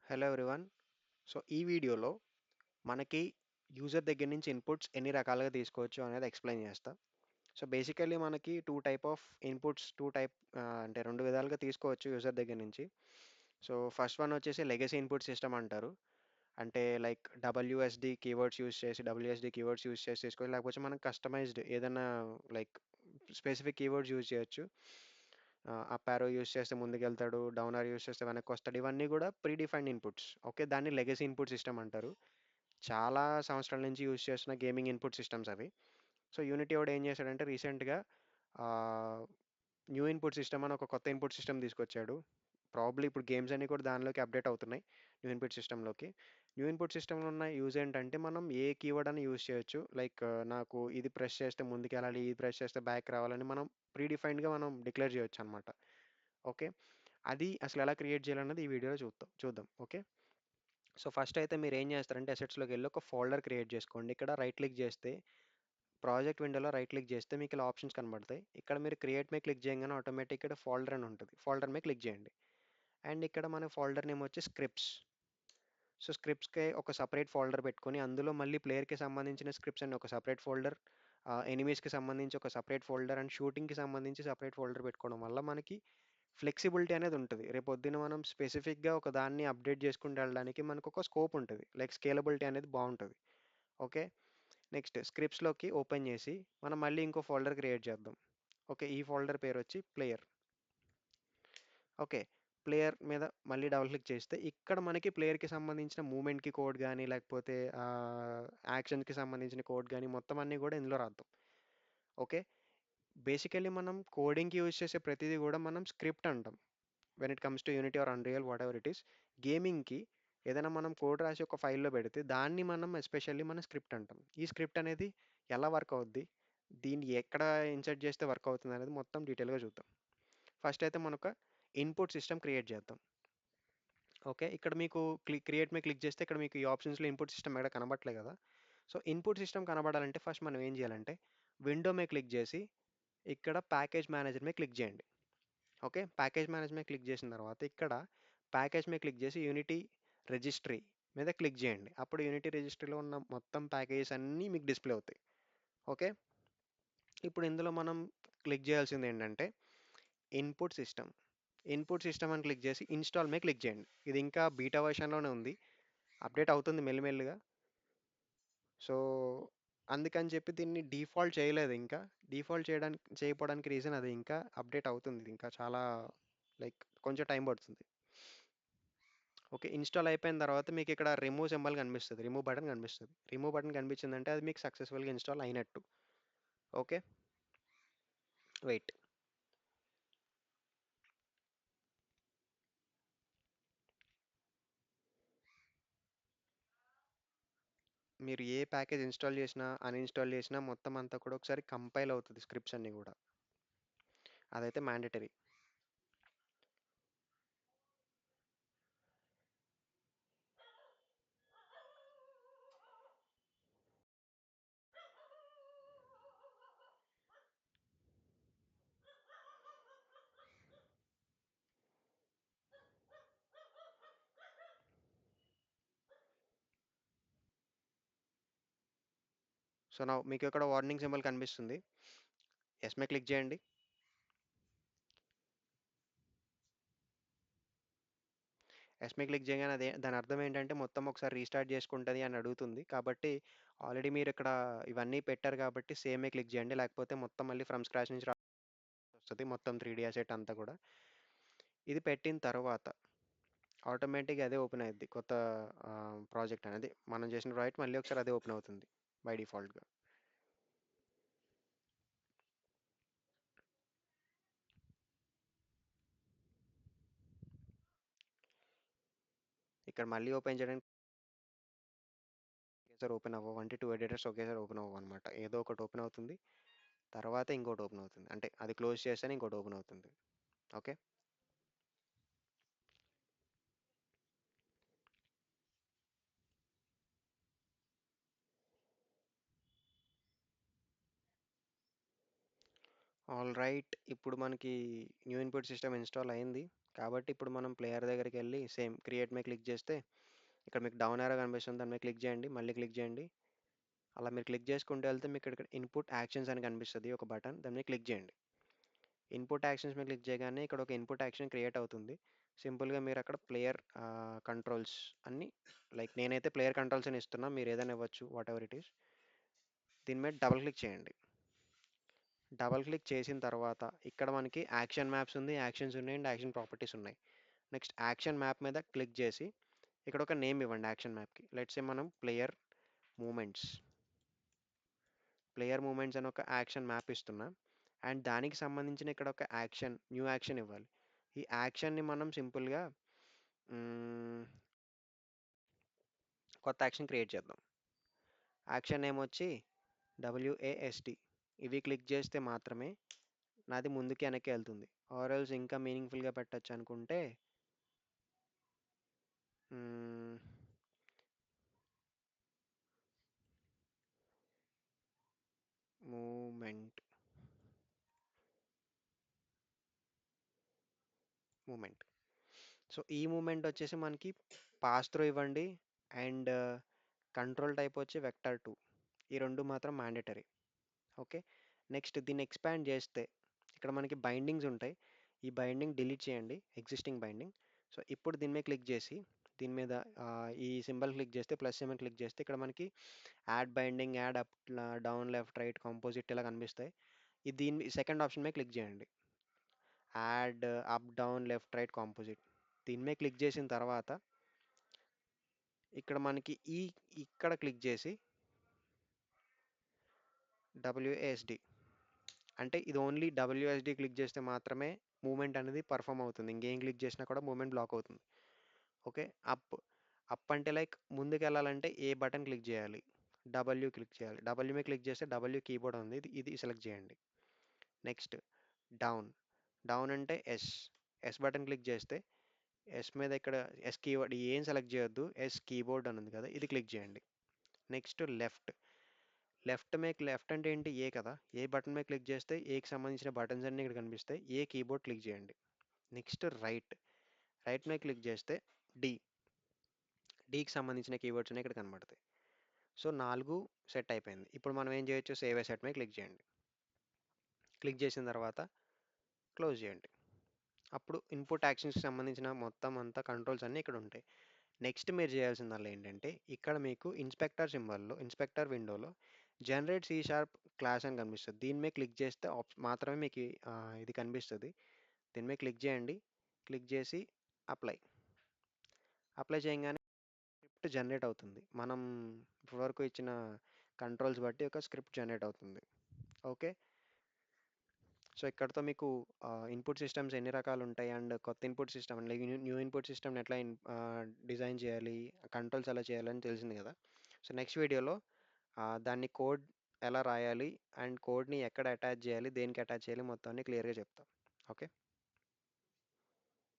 Hello everyone. So ఈ వీడియోలో మనకి యూజర్ దగ్గర నుంచి ఇన్పుట్స్ ఎన్ని రకాలుగా తీసుకోవచ్చు అనేది ఎక్స్ప్లెయిన్ చేస్తా. సో బేసికల్లీ మనకి two type of inputs two type అంటే రెండు విధాలుగా తీసుకోవచ్చు యూజర్ దగ్గర నుంచి. సో ఫస్ట్ వన్ వచ్చేసి లెగసీ ఇన్పుట్ సిస్టమ్ అంటారు. అంటే లైక్ డబ్ల్యూఎస్డి కీవర్డ్స్ యూస్ చేసి తీసుకోవచ్చు, లేకపోతే మనం కస్టమైజ్డ్ ఏదైనా లైక్ స్పెసిఫిక్ కీవర్డ్స్ యూజ్ చేయొచ్చు. అప్ యారో యూస్ చేస్తే ముందుకెళ్తాడు, డౌన్ యారో యూస్ చేస్తే వెనక్కి వస్తాడు. ఇవన్నీ కూడా ప్రీ డిఫైన్డ్ ఇన్పుట్స్. ఓకే, దాన్ని లెగసీ ఇన్పుట్ సిస్టమ్ అంటారు. చాలా సంవత్సరాల నుంచి యూస్ చేస్తున్న గేమింగ్ ఇన్పుట్ సిస్టమ్స్ అవి. సో యూనిటీ వాడు ఏం చేశాడంటే రీసెంట్గా న్యూ ఇన్పుట్ సిస్టమ్ అని ఒక కొత్త ఇన్పుట్ సిస్టమ్ తీసుకొచ్చాడు. ప్రాబ్లీ ఇప్పుడు గేమ్స్ అన్ని కూడా దానిలోకి అప్డేట్ అవుతున్నాయి, న్యూ ఇన్పుట్ సిస్టంలోకి. న్యూ ఇన్పుట్ సిస్టంలో ఉన్న యూజ్ ఏంటంటే మనం ఏ కీవర్డ్ అని యూజ్ చేయొచ్చు. లైక్ నాకు ఇది ప్రెస్ చేస్తే ముందుకెళ్ళాలి, ఇది ప్రెస్ చేస్తే బ్యాక్ రావాలని మనం ప్రీడిఫైన్డ్గా మనం డిక్లేర్ చేయొచ్చు అనమాట. ఓకే, అది అసలు ఎలా క్రియేట్ చేయాలన్నది ఈ వీడియోలో చూద్దాం. ఓకే, సో ఫస్ట్ అయితే మీరు ఏం చేస్తారంటే అసెట్స్లోకి వెళ్ళి ఒక ఫోల్డర్ క్రియేట్ చేసుకోండి. ఇక్కడ రైట్ క్లిక్ చేస్తే ప్రాజెక్ట్ విండోలో రైట్ క్లిక్ చేస్తే మీకు ఇలా ఆప్షన్స్ కనబడతాయి. ఇక్కడ మీరు క్రియేట్ మీద క్లిక్ చేయగానే ఆటోమేటిక్ ఇక్కడ ఫోల్డర్ అని ఉంటుంది, ఫోల్డర్ మీద క్లిక్ చేయండి. అండ్ ఇక్కడ మన ఫోల్డర్ నేమ్ వచ్చి స్క్రిప్ట్స్. సో స్క్రిప్ట్స్కి ఒక సపరేట్ ఫోల్డర్ పెట్టుకొని అందులో మళ్ళీ ప్లేయర్కి సంబంధించిన స్క్రిప్ట్స్ అని ఒక సపరేట్ ఫోల్డర్, ఎనిమీస్కి సంబంధించి ఒక సపరేట్ ఫోల్డర్, అండ్ షూటింగ్కి సంబంధించి సపరేట్ ఫోల్డర్ పెట్టుకోవడం వల్ల మనకి ఫ్లెక్సిబిలిటీ అనేది ఉంటుంది. రేపొద్దున మనం స్పెసిఫిక్గా ఒక దాన్ని అప్డేట్ చేసుకుంటూ వెళ్ళడానికి మనకు ఒక స్కోప్ ఉంటుంది, లైక్ స్కేలబిలిటీ అనేది బాగుంటుంది. ఓకే, నెక్స్ట్ స్క్రిప్ట్స్లోకి ఓపెన్ చేసి మనం మళ్ళీ ఇంకో ఫోల్డర్ క్రియేట్ చేద్దాం. ఓకే, ఈ ఫోల్డర్ పేరు వచ్చి ప్లేయర్. ఓకే, ప్లేయర్ మీద మళ్ళీ డబుల్ క్లిక్ చేస్తే ఇక్కడ మనకి ప్లేయర్కి సంబంధించిన మూమెంట్కి కోడ్ కానీ లేకపోతే యాక్షన్కి సంబంధించిన కోడ్ కానీ మొత్తం అన్నీ కూడా ఇందులో రాద్దాం. ఓకే, బేసికల్లీ మనం కోడింగ్కి యూజ్ చేసే ప్రతిదీ కూడా మనం స్క్రిప్ట్ అంటాం. When it comes to Unity or Unreal whatever it is. గేమింగ్కి ఏదైనా మనం కోడ్ రాసి ఒక ఫైల్లో పెడితే దాన్ని మనం ఎస్పెషల్లీ మన స్క్రిప్ట్ అంటాం. ఈ స్క్రిప్ట్ అనేది ఎలా వర్క్ అవుద్ది, దీన్ని ఎక్కడ ఇన్సర్ట్ చేస్తే వర్క్ అవుతుంది అనేది మొత్తం డీటెయిల్గా చూద్దాం. ఫస్ట్ అయితే మనం ఒక ఇన్పుట్ సిస్టమ్ క్రియేట్ చేద్దాం. ఓకే, ఇక్కడ మీకు క్రియేట్ మీద క్లిక్ చేస్తే ఇక్కడ మీకు ఈ ఆప్షన్స్లో ఇన్పుట్ సిస్టమ్ ఎక్కడ కనబడట్లేదు కదా. సో ఇన్పుట్ సిస్టమ్ కనబడాలంటే ఫస్ట్ మనం ఏం చేయాలంటే విండో మీద క్లిక్ చేసి ఇక్కడ ప్యాకేజ్ మేనేజర్ మీద క్లిక్ చేయండి. ఓకే, ప్యాకేజ్ మేనేజర్ మీద క్లిక్ చేసిన తర్వాత ఇక్కడ ప్యాకేజ్ మీద క్లిక్ చేసి యూనిటీ రిజిస్ట్రీ మీద క్లిక్ చేయండి. అప్పుడు యూనిటీ రిజిస్ట్రీలో ఉన్న మొత్తం ప్యాకేజెస్ అన్నీ మీకు డిస్ప్లే అవుతాయి. ఓకే, ఇప్పుడు ఇందులో మనం క్లిక్ చేయాల్సింది ఏంటంటే ఇన్పుట్ సిస్టమ్. ఇన్పుట్ సిస్టమ్ అని క్లిక్ చేసి ఇన్స్టాల్ మీద క్లిక్ చేయండి. ఇది ఇంకా బీటా వర్షన్లోనే ఉంది, అప్డేట్ అవుతుంది మెల్లిమెల్లిగా. సో అందుకని చెప్పి దీన్ని డిఫాల్ట్ చేయలేదు ఇంకా. డిఫాల్ట్ చేయకపోవడానికి రీజన్ అది, ఇంకా అప్డేట్ అవుతుంది, ఇది ఇంకా చాలా లైక్ కొంచెం టైం పడుతుంది. ఓకే, ఇన్స్టాల్ అయిపోయిన తర్వాత మీకు ఇక్కడ రిమూవ్ సింబల్ కనిపిస్తుంది, రిమూవ్ బటన్ కనిపిస్తుంది. రిమూవ్ బటన్ కనిపించిందంటే అది మీకు సక్సెస్ఫుల్గా ఇన్స్టాల్ అయినట్టు. Okay, wait. మీరు ఏ ప్యాకేజ్ ఇన్స్టాల్ చేసినా అన్ఇన్స్టాల్ చేసినా మొత్తం అంతా కూడా ఒకసారి కంపైల్ అవుతుంది, స్క్రిప్ట్స్ అన్నీ కూడా. అదైతే మ్యాండేటరీ. సో నా మీకు ఇక్కడ వార్నింగ్ సింబల్ కనిపిస్తుంది, ఎస్ మీద క్లిక్ చేయండి. ఎస్ మీద క్లిక్ చేయగానే అదే దాని అర్థం ఏంటంటే మొత్తం ఒకసారి రీస్టార్ట్ చేసుకుంటుంది అని అడుగుతుంది. కాబట్టి ఆల్రెడీ మీరు ఇక్కడ ఇవన్నీ పెట్టారు కాబట్టి సేమే క్లిక్ చేయండి, లేకపోతే మొత్తం మళ్ళీ ఫ్రమ్ స్క్రాచ్ నుంచి వస్తుంది మొత్తం 3D అసెట్ అంతా కూడా. ఇది పెట్టిన తర్వాత ఆటోమేటిక్గా అదే ఓపెన్ అవుద్ది, కొత్త ప్రాజెక్ట్ అనేది మనం చేసిన ప్రాజెక్ట్ మళ్ళీ ఒకసారి అదే ఓపెన్ అవుతుంది బై డిఫాల్ట్గా. ఇక్కడ మళ్ళీ ఓపెన్ చేయడానికి ఒకేసారి ఓపెన్ అవ్వవు, అంటే టూ ఎడిటర్స్ ఒకేసారి ఓపెన్ అవ్వవు అనమాట. ఏదో ఒకటి ఓపెన్ అవుతుంది, తర్వాత ఇంకోటి ఓపెన్ అవుతుంది, అంటే అది క్లోజ్ చేస్తేనే ఇంకోటి ఓపెన్ అవుతుంది. Okay, all right. ఇప్పుడు మనకి న్యూ ఇన్పుట్ సిస్టమ్ ఇన్స్టాల్ అయింది. కాబట్టి ఇప్పుడు మనం ప్లేయర్ దగ్గరికి వెళ్ళి సేమ్ క్రియేట్ మీద క్లిక్ చేస్తే ఇక్కడ మీకు డౌన్ యారో కనిపిస్తుంది, దాని మీద క్లిక్ చేయండి, మళ్ళీ క్లిక్ చేయండి. అలా మీరు క్లిక్ చేసుకుంటూ వెళ్తే మీకు ఇక్కడ ఇన్పుట్ యాక్షన్స్ అని కనిపిస్తుంది ఒక బటన్, దాని మీద క్లిక్ చేయండి. ఇన్పుట్ యాక్షన్స్ మీద క్లిక్ చేయగానే ఇక్కడ ఒక ఇన్పుట్ యాక్షన్ క్రియేట్ అవుతుంది. సింపుల్గా మీరు అక్కడ ప్లేయర్ కంట్రోల్స్ అన్ని, లైక్ నేనైతే ప్లేయర్ కంట్రోల్స్ అని ఇస్తున్నా, మీరు ఏదైనా ఇవ్వచ్చు, వాట్ ఎవర్ ఇట్ ఈస్. దీని మీద డబుల్ క్లిక్ చేయండి. డబల్ క్లిక్ చేసిన తర్వాత ఇక్కడ మనకి యాక్షన్ మ్యాప్స్ ఉంది, యాక్షన్స్ ఉన్నాయి అండ్ యాక్షన్ ప్రాపర్టీస్ ఉన్నాయి. నెక్స్ట్ యాక్షన్ మ్యాప్ మీద క్లిక్ చేసి ఇక్కడ ఒక నేమ్ ఇవ్వండి యాక్షన్ మ్యాప్కి. లెట్స్ ఏ మనం మూమెంట్స్ ప్లేయర్ మూమెంట్స్ అని ఒక యాక్షన్ మ్యాప్ ఇస్తున్నా. అండ్ దానికి సంబంధించిన ఇక్కడ ఒక న్యూ యాక్షన్ ఇవ్వాలి. ఈ యాక్షన్ని మనం సింపుల్గా కొత్త యాక్షన్ క్రియేట్ చేద్దాం. యాక్షన్ నేమ్ వచ్చి WASD. ఇవి క్లిక్ చేస్తే మాత్రమే నాది ముందుకి వెనక్కి వెళ్తుంది. ఆర్ఎల్స్ ఇంకా మీనింగ్ఫుల్గా పెట్టచ్చు అనుకుంటే మూమెంట్ మూమెంట్ సో ఈ మూమెంట్ వచ్చేసి మనకి పాస్ త్రూ ఇవ్వండి. అండ్ కంట్రోల్ టైప్ వచ్చి వెక్టర్ 2. ఈ రెండు మాత్రం మ్యాండేటరీ. ఓకే. నెక్స్ట్ దీన్ని ఎక్స్పాండ్ చేస్తే ఇక్కడ మనకి బైండింగ్స్ ఉంటాయి. ఈ బైండింగ్ డిలీట్ చేయండి, ఎగ్జిస్టింగ్ బైండింగ్. సో ఇప్పుడు దీని మీద క్లిక్ చేసి దీని మీద ఈ సింబల్ క్లిక్ చేస్తే, ప్లస్ సింబల్ క్లిక్ చేస్తే ఇక్కడ మనకి add binding, add up, down, left, right, composite ఇలా కనిపిస్తాయి. దీని సెకండ్ ఆప్షన్ మీద క్లిక్ చేయండి, add up, down, left, right, composite. దీని మీద క్లిక్ చేసిన తర్వాత ఇక్కడ మనకి ఇక్కడ క్లిక్ చేసి WASD, అంటే ఇది ఓన్లీ WASD క్లిక్ చేస్తే మాత్రమే మూమెంట్ అనేది పర్ఫామ్ అవుతుంది. ఇంకేం క్లిక్ చేసినా కూడా మూమెంట్ బ్లాక్ అవుతుంది. ఓకే. అప్ అప్ అంటే లైక్ ముందుకు వెళ్ళాలంటే ఏ బటన్ క్లిక్ చేయాలి, క్లిక్ చేయాలి. మీద క్లిక్ చేస్తే కీబోర్డ్ ఉంది, ఇది ఇది సెలెక్ట్ చేయండి. నెక్స్ట్ డౌన్ డౌన్ అంటే ఎస్ బటన్ క్లిక్ చేస్తే ఎస్ మీద ఇక్కడ ఎస్ కీవర్డ్ ఏం సెలెక్ట్ చేయొద్దు, ఎస్ కీబోర్డ్ అని ఉంది కదా, ఇది క్లిక్ చేయండి. నెక్స్ట్ లెఫ్ట్ అంటే ఏంటి, ఏ కదా, ఏ బటన్ మీద క్లిక్ చేస్తే ఏకి సంబంధించిన బటన్స్ అన్ని ఇక్కడ కనిపిస్తాయి, ఏ కీబోర్డ్ క్లిక్ చేయండి. నెక్స్ట్ రైట్ మీద క్లిక్ చేస్తే డి డీకి సంబంధించిన కీవర్డ్స్ అన్ని ఇక్కడ కనబడతాయి. సో 4 సెట్ అయిపోయింది. ఇప్పుడు మనం ఏం చేయొచ్చు, సేవ్ ఏ సెట్ మీద క్లిక్ చేయండి. క్లిక్ చేసిన తర్వాత క్లోజ్ చేయండి. అప్పుడు ఇన్పుట్ యాక్షన్స్కి సంబంధించిన మొత్తం అంతా కంట్రోల్స్ అన్నీ ఇక్కడ ఉంటాయి. నెక్స్ట్ మీరు చేయాల్సిందల్లా ఏంటంటే ఇక్కడ మీకు ఇన్స్పెక్టర్ విండోలో జనరేట్ సి షార్ప్ క్లాస్ అని కనిపిస్తుంది. దీని మీద క్లిక్ చేస్తే మాత్రమే మీకు ఇది కనిపిస్తుంది. దీని మీద క్లిక్ చేయండి. క్లిక్ చేసి అప్లై చేయగానే స్క్రిప్ట్ జనరేట్ అవుతుంది. మనం ఇప్పటివరకు ఇచ్చిన కంట్రోల్స్ బట్టి ఒక స్క్రిప్ట్ జనరేట్ అవుతుంది. ఓకే. సో ఇక్కడతో మీకు ఇన్పుట్ సిస్టమ్స్ ఎన్ని రకాలు ఉంటాయి అండ్ కొత్త ఇన్పుట్ సిస్టమ్ అంటే న్యూ ఇన్పుట్ సిస్టమ్ ఎట్లా డిజైన్ చేయాలి, కంట్రోల్స్ ఎలా చేయాలని తెలిసింది కదా. సో నెక్స్ట్ వీడియోలో దాన్ని కోడ్ ఎలా రాయాలి అండ్ కోడ్ని ఎక్కడ అటాచ్ చేయాలి, దేనికి అటాచ్ చేయాలి మొత్తాన్ని క్లియర్గా చెప్తాం. ఓకే.